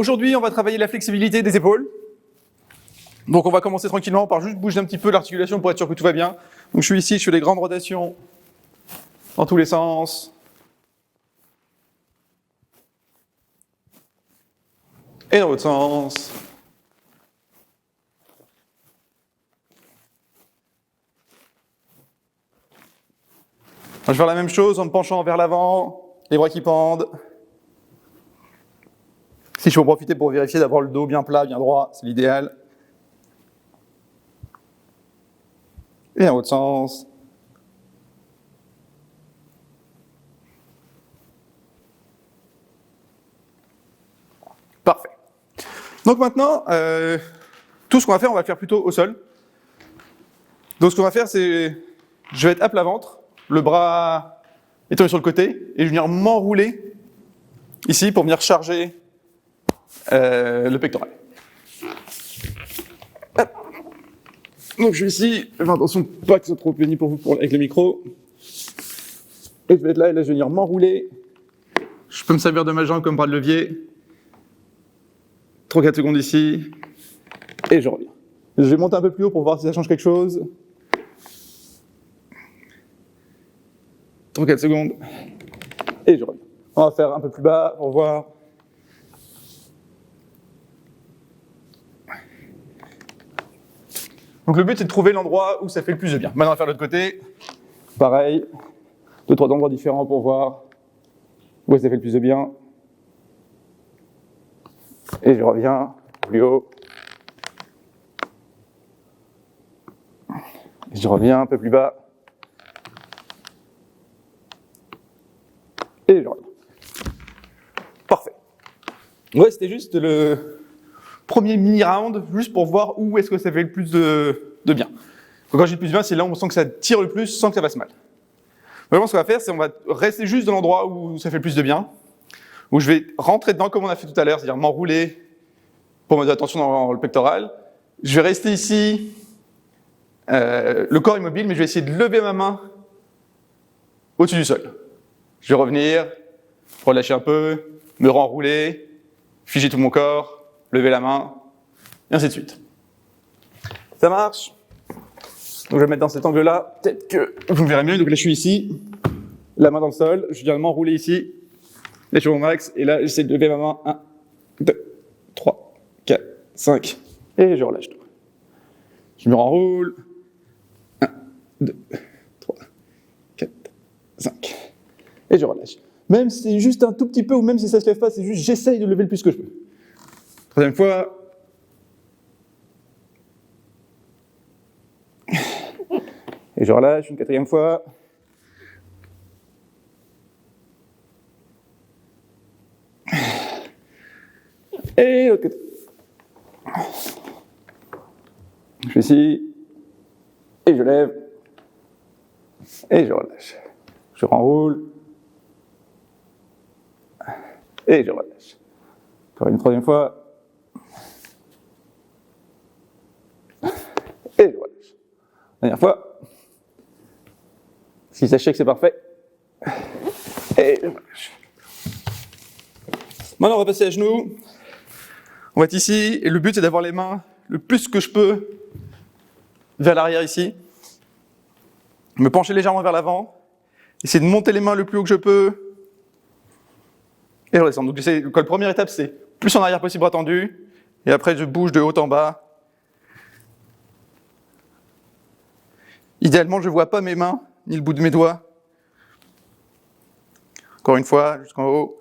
aujourd'hui, on va travailler la flexibilité des épaules. Donc, on va commencer tranquillement par juste bouger un petit peu l'articulation pour être sûr que tout va bien. Donc, je suis ici, je fais des grandes rotations dans tous les sens. Et dans l'autre sens. Je vais faire la même chose en me penchant vers l'avant, les bras qui pendent. Si je peux en profiter pour vérifier d'avoir le dos bien plat, bien droit, c'est l'idéal. Et dans l'autre sens. Parfait. Donc maintenant, tout ce qu'on va faire, on va le faire plutôt au sol. Donc ce qu'on va faire, c'est, je vais être à plat ventre, le bras étant sur le côté, et je vais venir m'enrouler ici pour venir charger le pectoral. Hop. Donc je suis ici, fais attention pas que ce soit trop pénible pour vous avec le micro. Et je vais être là, et là je vais venir m'enrouler. Je peux me servir de ma jambe comme bras de levier. 3-4 secondes ici, et je reviens. Je vais monter un peu plus haut pour voir si ça change quelque chose. 3-4 secondes, et je reviens. On va faire un peu plus bas pour voir. Donc le but c'est de trouver l'endroit où ça fait le plus de bien. Maintenant on va faire l'autre côté. Pareil, 2-3 endroits différents pour voir où ça fait le plus de bien. Et je reviens plus haut. Et je reviens un peu plus bas. Et je reviens. Parfait. Ouais, c'était juste le premier mini-round, juste pour voir où est-ce que ça fait le plus de bien. Donc quand j'ai le plus de bien, c'est là où on sent que ça tire le plus sans que ça fasse mal. Vraiment, ce qu'on va faire, c'est on va rester juste dans l'endroit où ça fait le plus de bien, où je vais rentrer dedans comme on a fait tout à l'heure, c'est-à-dire m'enrouler pour mettre attention dans le pectoral. Je vais rester ici, le corps immobile, mais je vais essayer de lever ma main au-dessus du sol. Je vais revenir, relâcher un peu, me renrouler, figer tout mon corps, lever la main, et ainsi de suite. Ça marche? Donc je vais me mettre dans cet angle-là, peut-être que vous me verrez mieux. Donc là je suis ici, la main dans le sol, je viens de m'enrouler ici, là je suis au max, et là j'essaie de lever ma main, 1, 2, 3, 4, 5, et je relâche tout. Je me renroule, 1, 2, 3, 4, 5, et je relâche. Même si c'est juste un tout petit peu, ou même si ça se lève pas, c'est juste j'essaye de lever le plus que je peux. Troisième fois. Et je relâche une quatrième fois. Et l'autre côté. Je suis ici. Et je lève. Et je relâche. Je renroule. Et je relâche. Encore une troisième fois. Et je relâche. Dernière fois. Si sachez que c'est parfait. Et je relâche. Maintenant, on va passer à genoux. On va être ici, et le but, c'est d'avoir les mains le plus que je peux vers l'arrière ici. Me pencher légèrement vers l'avant. Essayer de monter les mains le plus haut que je peux. Et redescendre. Donc, la première étape, c'est plus en arrière possible, bras tendus. Et après, je bouge de haut en bas. Idéalement, je ne vois pas mes mains, ni le bout de mes doigts. Encore une fois, jusqu'en haut.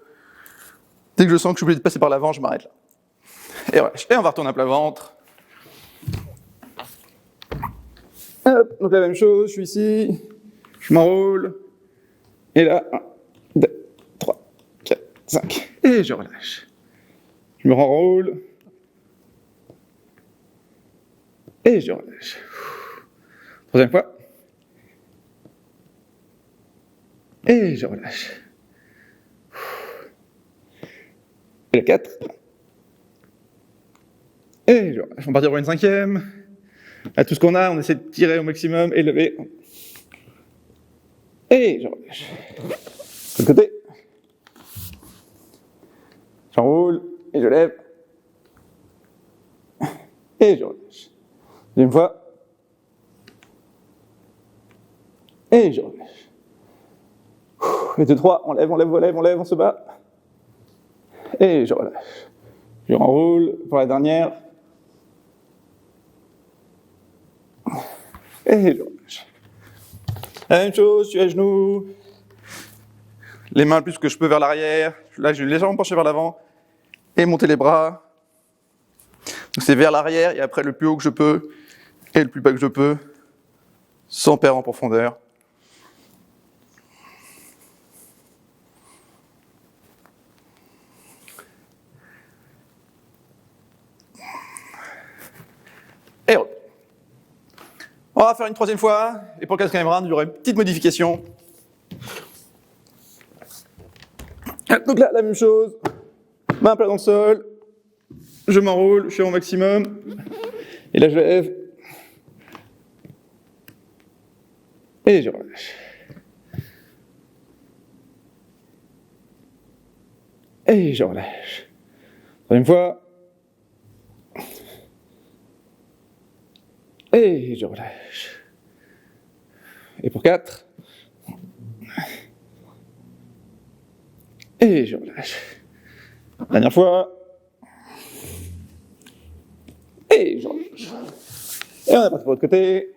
Dès que je sens que je suis obligé de passer par l'avant, je m'arrête là. Et relâche. Et on va retourner à plat ventre. Hop, donc la même chose, je suis ici, je m'enroule. Et là, 1, 2, 3, 4, 5. Et je relâche. Je me renroule. Et je relâche. Troisième fois. Et je relâche. Et le 4. Et je relâche. On va partir pour une cinquième. À tout ce qu'on a, on essaie de tirer au maximum et lever. Et je relâche. De l'autre côté. J'enroule et je lève. Et je relâche. Deuxième fois. Et je relâche. Et 2, 3, on lève, on se bat. Et je relâche. Je renroule pour la dernière. Et je relâche. La même chose, je suis à genoux. Les mains le plus que je peux vers l'arrière. Là, je vais légèrement pencher vers l'avant. Et monter les bras. Donc c'est vers l'arrière et après le plus haut que je peux et le plus bas que je peux, sans perdre en profondeur. Et hop. On va faire une troisième fois, et pour le quatrième round, il y aura une petite modification. Donc là, la même chose, main plat dans le sol, je m'enroule, je fais mon maximum, et là je lève, et je relâche. Et je relâche. Troisième fois. Et je relâche. Et pour 4. Et je relâche. Dernière fois. Et je relâche. Et on est parti pour l'autre côté.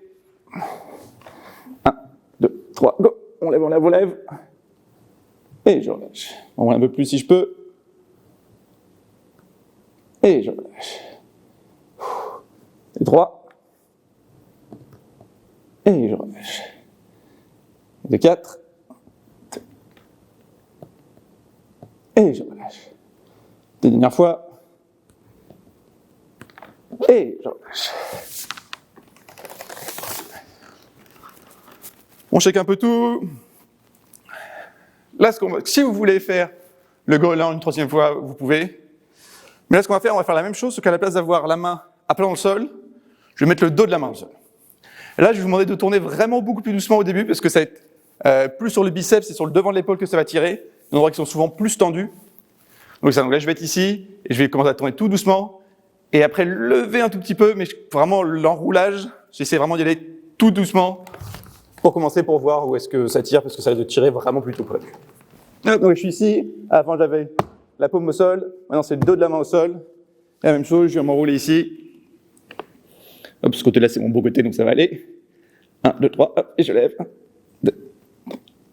1, 2, 3, go. On lève. Et je relâche. On va un peu plus si je peux. Et je relâche. Et 3. Et je relâche. Et 4. Et je relâche. Une dernière fois. Et je relâche. On check un peu tout. Là, si vous voulez faire le goéland une troisième fois, vous pouvez. Mais là, ce qu'on va faire, on va faire la même chose, sauf qu'à la place d'avoir la main à plat dans le sol, je vais mettre le dos de la main au sol. Et là, je vais vous demander de tourner vraiment beaucoup plus doucement au début, parce que ça va être plus sur le biceps et sur le devant de l'épaule que ça va tirer, des endroits qui sont souvent plus tendus. Donc là, je vais être ici, et je vais commencer à tourner tout doucement, et après lever un tout petit peu, mais vraiment l'enroulage, j'essaie vraiment d'y aller tout doucement, pour commencer, pour voir où est-ce que ça tire, parce que ça va tirer vraiment plus tôt prévu. Donc je suis ici, avant j'avais la paume au sol, maintenant c'est le dos de la main au sol, et la même chose, je vais m'enrouler ici. Hop, ce côté-là c'est mon beau côté, donc ça va aller. 1, 2, 3, hop, et je lève. 1, 2,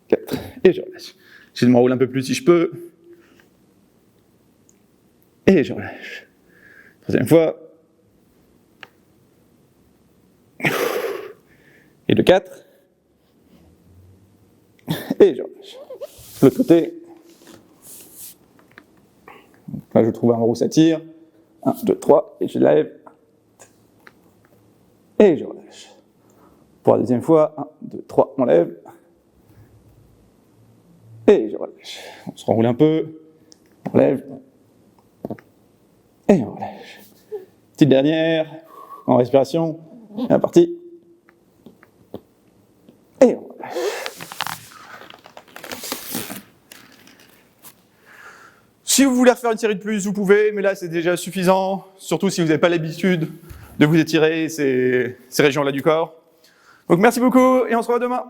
4, et je relâche. Je m'enroule un peu plus si je peux. Et je relâche. Troisième fois. Et le 4. Et je relâche. L'autre côté. Là, je trouve un endroit où ça tire. 1, 2, 3, et je lève. Et je relâche. Pour la deuxième fois. 1, 2, 3, on lève. Et je relâche. On se renroule un peu. On lève. Et on relâche. Petite dernière. En respiration. Et on parti. Et on relâche. Si vous voulez refaire une série de plus, vous pouvez, mais là c'est déjà suffisant, surtout si vous n'avez pas l'habitude de vous étirer ces régions-là du corps. Donc merci beaucoup et on se revoit demain.